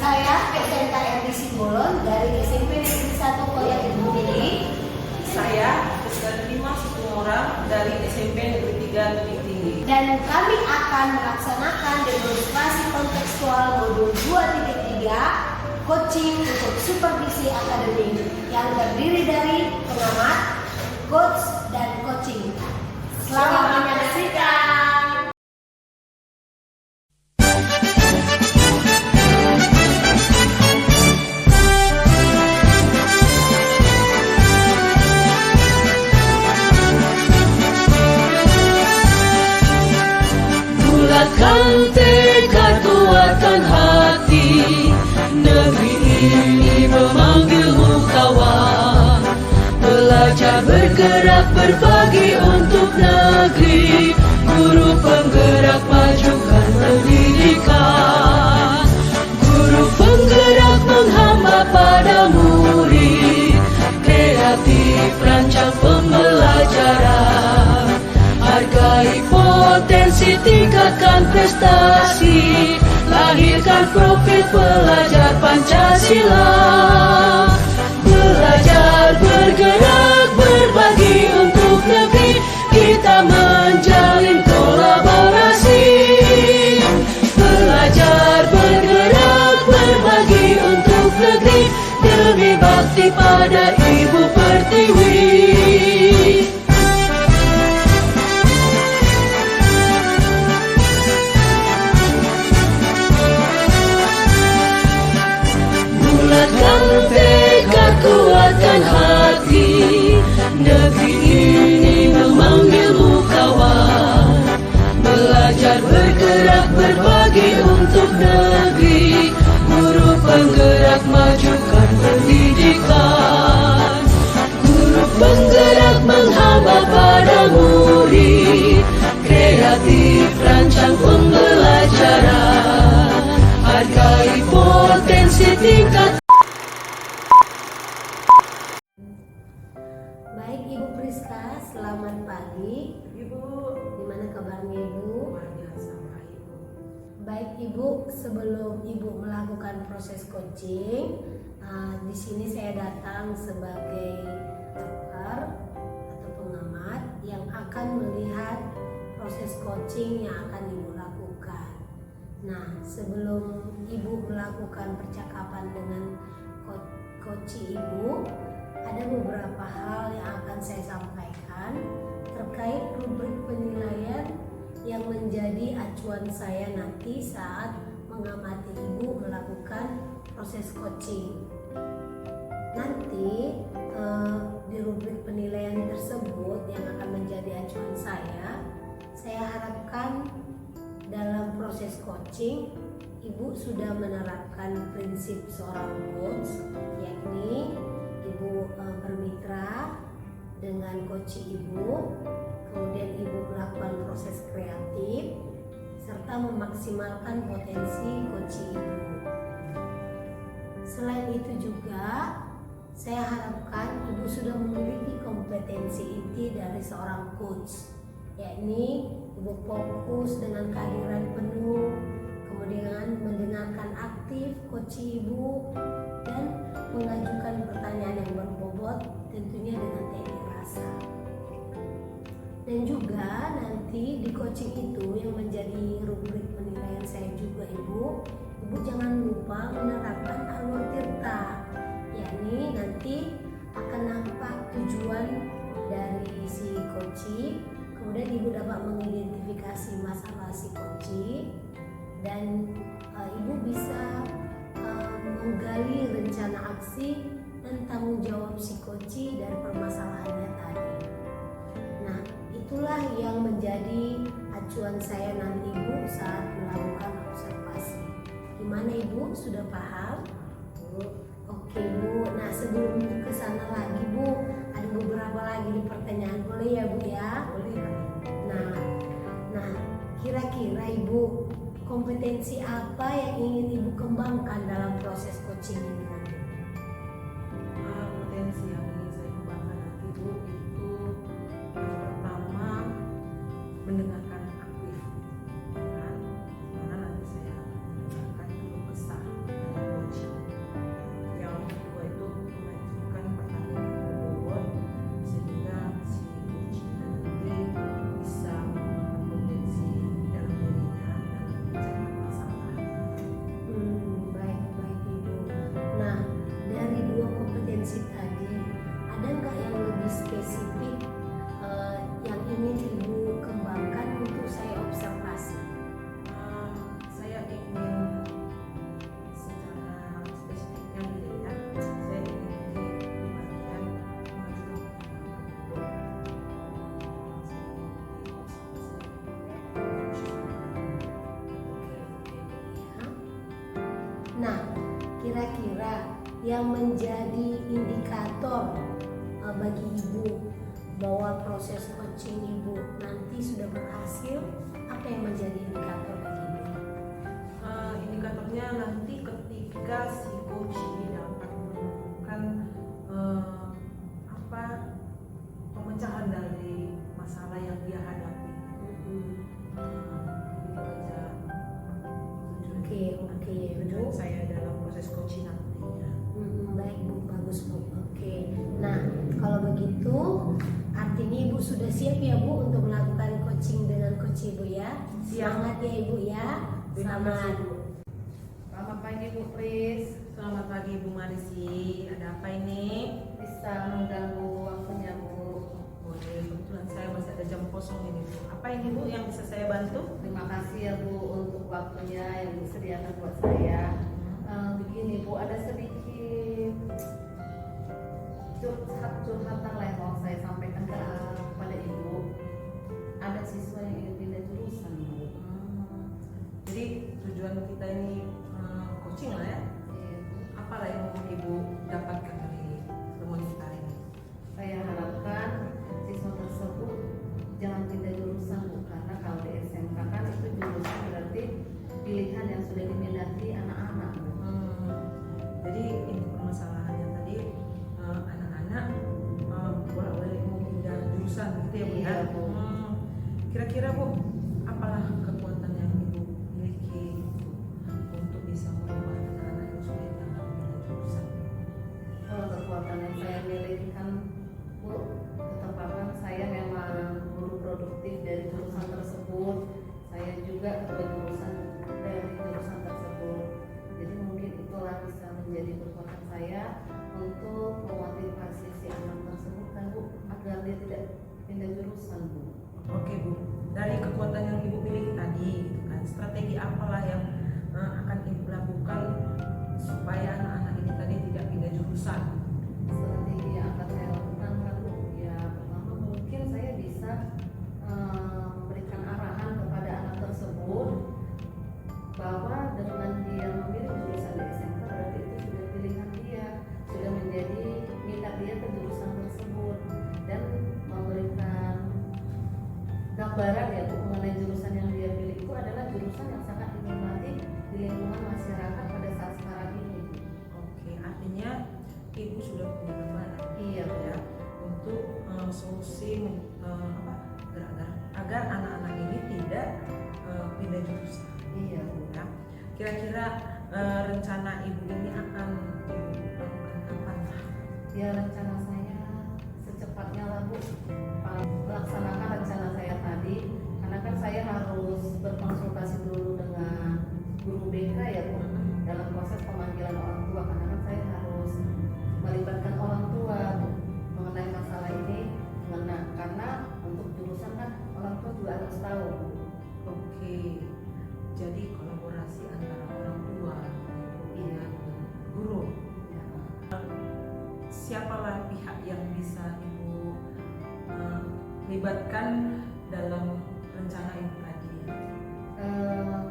Saya SMK RD Simbolon dari SMP Negeri 1 Koya Ibu Tiri. Saya Sister Dimas Situmorang dari SMP Negeri 3 Tebing Tinggi. Dan kami akan melaksanakan demonstrasi kontekstual modul 2.3 coaching untuk supervisi akademik yang terdiri dari pengamat, coach, dan coaching. Selamat menyaksikan. Bulatkan tekad, kuatkan hati. Negeri ini memanggilmu kawan. Belajar, bergerak, berbagi untuk negeri. Guru penggerak, majukan pendidikan. Guru penggerak menghamba pada murid. Kreatif, rancang pembelajaran. Hargai potensi, tingkatkan prestasi. Lahirkan profil pelajar Pancasila. Belajar, bergerak, berbagi untuk negeri. Kita menjalin kolaborasi. Belajar, bergerak, berbagi untuk negeri. Demi bakti pada Ibu Pertiwi. Bulatkan tekad, kuatkan hati. Negeri ini memanggilmu kawan. Belajar, bergerak, berbagi untuk negeri. Guru penggerak, majukan pendidikan. Guru penggerak menghamba pada murid. Kreatif, rancang pembelajaran. Hargai potensi, tingkat. Baik Ibu Priska, selamat pagi. Ibu, Gimana kabarnya Ibu? luar biasa baik. Baik Ibu, sebelum Ibu melakukan proses coaching, di sini saya datang sebagai pakar atau pengamat yang akan melihat proses coaching yang akan Ibu lakukan. Nah, sebelum Ibu melakukan percakapan dengan coach Ibu, ada beberapa hal yang akan saya sampaikan terkait rubrik penilaian yang menjadi acuan saya nanti saat mengamati Ibu melakukan proses coaching. Nanti di rubrik penilaian tersebut yang akan menjadi acuan saya harapkan dalam proses coaching Ibu sudah menerapkan prinsip seorang coach, yakni Ibu bermitra dengan coach Ibu, kemudian Ibu melakukan proses kreatif serta memaksimalkan potensi coach Ibu. Selain itu juga saya harapkan Ibu sudah memiliki kompetensi inti dari seorang coach, yakni Ibu fokus dengan kehadiran penuh, kemudian mendengarkan aktif coach Ibu dan mengajukan pertanyaan yang berbobot, tentunya dengan teknik rasa. Dan juga nanti di coaching itu yang menjadi rubrik penilaian saya juga Ibu jangan lupa menerapkan alur tirta, yakni nanti akan nampak tujuan dari si coaching. Kemudian Ibu dapat mengidentifikasi masalah si coaching dan Ibu bisa menggali rencana aksi dan tanggung jawab si coaching dari permasalahannya tadi. Nah, itulah yang menjadi acuan saya nanti Ibu saat melakukan observasi. Gimana Ibu? Sudah paham? Oke Bu. Nah, sebelum ke sana lagi Bu, ada beberapa lagi pertanyaan, boleh ya Bu ya? Boleh. Nah, kira-kira Ibu kompetensi apa yang ingin Ibu kembangkan dalam proses coaching ini nanti? Potensi yang ingin saya kembangkan nanti Bu itu yang pertama mendengarkan aktif, kan? Karena nanti saya akan mendengarkan keluh kesah dari yang menjadi indikator bagi ibu bahwa proses coaching ibu nanti sudah berhasil? Apa yang menjadi indikator bagi ibu? Indikatornya nanti ketika si coach ini dapat menemukan pemecahan dari masalah yang dia hadapi. Oke, Tujuan Bu. saya dalam proses coaching nantinya. Baik Bu, bagus Bu. Oke. Nah, kalau begitu artinya Ibu sudah siap ya Bu untuk melakukan coaching dengan coach Ibu ya. Semangat ya Ibu ya. Selamat. Selamat pagi Bu Pris. Selamat pagi Bu Marisi. Ada apa ini? Bisa mengganggu waktunya Bu. Boleh, kebetulan saya masih ada jam kosong ini Bu. Apa ini Bu yang bisa saya bantu? Terima kasih ya Bu untuk waktunya yang disediakan buat saya. Begini Bu, ada sedikit curhatan lah yang mau saya sampaikan kepada Ibu. Ada siswa yang ingin pindah jurusan Bu. Jadi tujuan kita ini coaching lah ya. Iya, Bu. Apalah yang mau Ibu dapatkan dari pertemuan kita ini? Saya harapkan siswa tersebut jangan pindah jurusan Bu, karena kalau di SMK kan itu jurusan berarti pilihan yang sudah diminati anak-anak Bu. Jadi ini permasalahannya tadi anak-anak boleh mau pindah jurusan gitu ya Bu ya? Iya, Bu. Kira-kira Bu, apalah kekuatan yang Ibu miliki untuk bisa merubah anak-anak yang sudah jangan pindah jurusan? Kalau kekuatan yang saya miliki kan Bu, ketepatan saya memang guru produktif dari jurusan tersebut. Saya juga ketua jurusan dari jurusan tersebut. Jadi mungkin itulah bisa menjadi kekuatan saya untuk memotivasi si anak tersebut kan Bu, agar dia tidak pindah jurusan Bu. Oke Bu, dari kekuatan yang Ibu miliki tadi, gitu kan, strategi apalah yang akan Ibu lakukan supaya anak-anak ini tadi tidak pindah jurusan? Strategi yang akan saya lakukan kan Bu, ya pertama mungkin saya bisa memberikan arahan kepada anak tersebut bahwa dengan dia memilih jurusan di SMK berarti itu sudah pilihan dia, sudah menjadi minat dia ke jurusan tersebut, dan memberikan gambaran ya Bu mengenai jurusan yang dia pilih itu adalah jurusan yang sangat diminati di lingkungan masyarakat pada saat sekarang ini. Oke, artinya Ibu sudah punya gambaran Iya Bu. ya untuk solusi agar anak-anak ini tidak pindah jurusan. Iya Bu. Ya. Kira-kira rencana Ibu ini akan dilakukan kapan? Ya rencana saya secepatnya lah Bu, melaksanakan rencana saya tadi, karena kan saya harus berkonsultasi dulu dengan guru BK ya Bu dalam proses pemanggilan orang tua, karena kan saya harus melibatkan orang tua Bu mengenai masalah ini, karena untuk jurusan kan orang tua juga harus tahu Bu. Oke, jadi kolaborasi antara orang tua, Iya. dan guru. Ya. Siapalah pihak yang bisa Ibu libatkan dalam rencana Ibu tadi?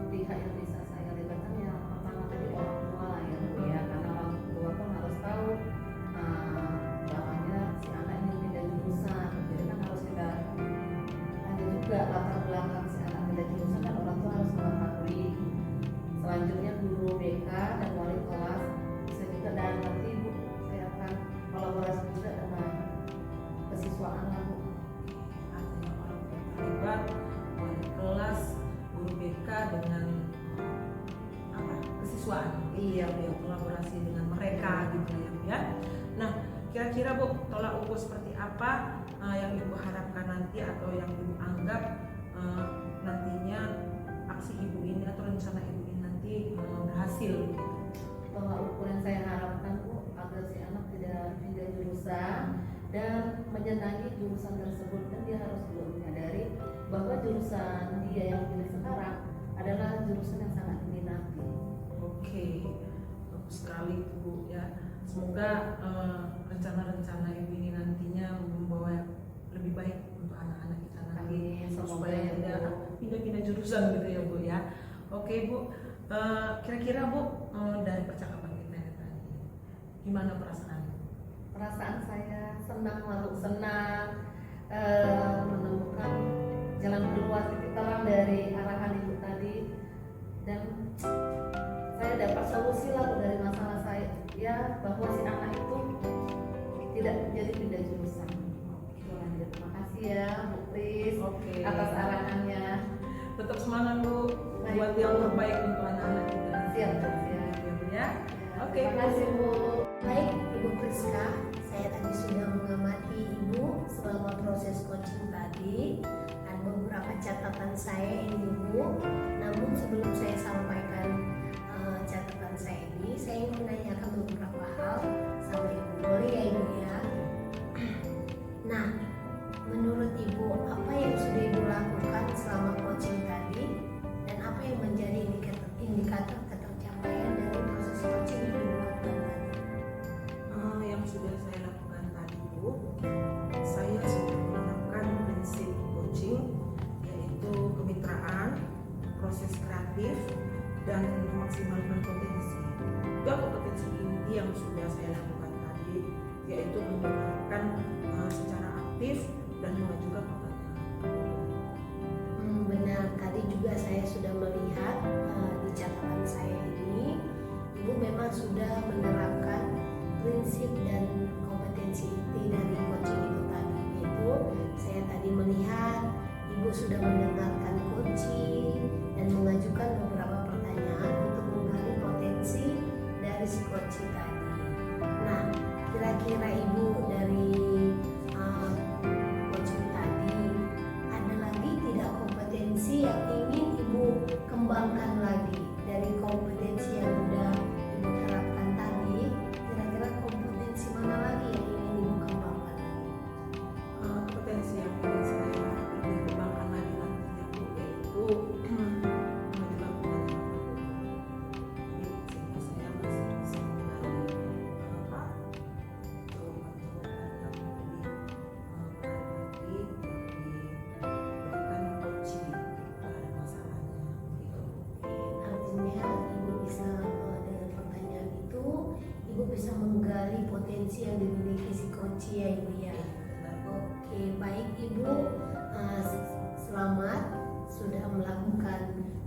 Pihak yang bisa saya libatkan yang pertama tadi orang tua lah ya Bu ya, karena orang tua pun harus tahu bahwanya si anak ini pindah jurusan, jadi kan harus kita ada juga latar belakang si anak pindah jurusan, kan orang tua harus mengetahui. Selanjutnya guru BK dan wali kelas bisa juga, dan nanti Bu saya akan kolaborasi juga dengan kesiswaan lah Bu. Artinya orang tua terlibat, wali kelas, guru BK dengan kesiswaan. Iya, ya, kolaborasi dengan mereka gitu ya Bu ya. Nah, kira-kira Bu, tolak ukur seperti apa yang Ibu harapkan nanti atau yang Ibu anggap nantinya aksi Ibu ini atau rencana Ibu ini nanti berhasil gitu? Tolak ukur yang saya harapkan Bu agar si anak tidak pindah jurusan dan menyenangi jurusan tersebut, dan dia harus juga menyadari bahwa jurusan dia yang pilih sekarang adalah jurusan yang sangat diminati. Oke, bagus sekali itu Bu ya. Semoga rencana-rencana Ibu ini nantinya membawa lebih baik untuk anak-anak kita nanti, Amin, semoga supaya ya, tidak Bu. pindah-pindah jurusan gitu ya Bu ya. Oke Bu, kira-kira Bu dari percakapan kita yang tadi, gimana perasaan? Perasaan saya senang, lalu senang menemukan jalan keluar, titik terang dari arahan ibu tadi, dan saya dapat solusi lah dari masalah saya, ya, bahwa si anak itu tidak jadi pindah jurusan. Terima kasih ya Bu Pris Oke. atas arahannya. Tetap semangat Bu, Baik, buat Bu. yang terbaik untuk anak-anak kita. Siap, siap. Ya, Bu ya. Oke. Terima kasih Bu. Baik, Ibu Priska, saya tadi sudah mengamati Ibu selama proses coaching tadi. Ada beberapa catatan saya ini Ibu. Namun sebelum saya sampaikan catatan saya ini, saya ingin menanyakan beberapa hal sama Ibu. Boleh ya Ibu ya? Nah, menurut Ibu, apa yang sudah Ibu lakukan selama coaching tadi, dan apa yang menjadi indikator ketercapaian dari proses coaching yang Ibu lakukan tadi? Yang sudah saya lakukan tadi Bu, saya sudah menerapkan prinsip coaching, yaitu kemitraan, proses kreatif, dan memaksimalkan potensi. Tiga kompetensi inti yang sudah saya lakukan tadi, yaitu menerapkan secara aktif dan mengajukan pertanyaan. Benar, tadi juga saya sudah melihat di catatan saya ini, Ibu memang sudah menerapkan prinsip dan kompetensi inti dari coaching itu tadi. Yaitu saya tadi melihat Ibu sudah mendengarkan coaching dan mengajukan beberapa pertanyaan untuk menggali potensi dari si coaching tadi. Nah, kira-kira Ibu dari coaching tadi ada lagi tidak kompetensi yang ingin Ibu kembangkan lagi dari kompetensi yang sudah Ibu terapkan tadi? Kira-kira kompetensi mana lagi yang ingin Ibu kembangkan? Potensi yang ingin saya kembangkan lagi nantinya Bu, yaitu mengajukan pertanyaan. Sehingga saya masih bisa menggali jawaban-jawaban yang lebih baik lagi dan diberikan coaching terhadap masalahnya gitu. Artinya Ibu bisa dengan pertanyaan itu Ibu bisa menggali potensi yang dimiliki si coach ya Ibu ya. Oke, baik Ibu, selamat sudah melakukan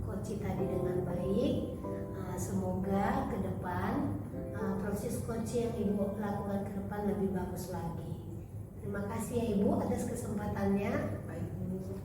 coaching tadi dengan baik. Semoga ke depan proses coaching yang Ibu lakukan ke depan lebih bagus lagi. Terima kasih ya Ibu atas kesempatannya. Baik Bu.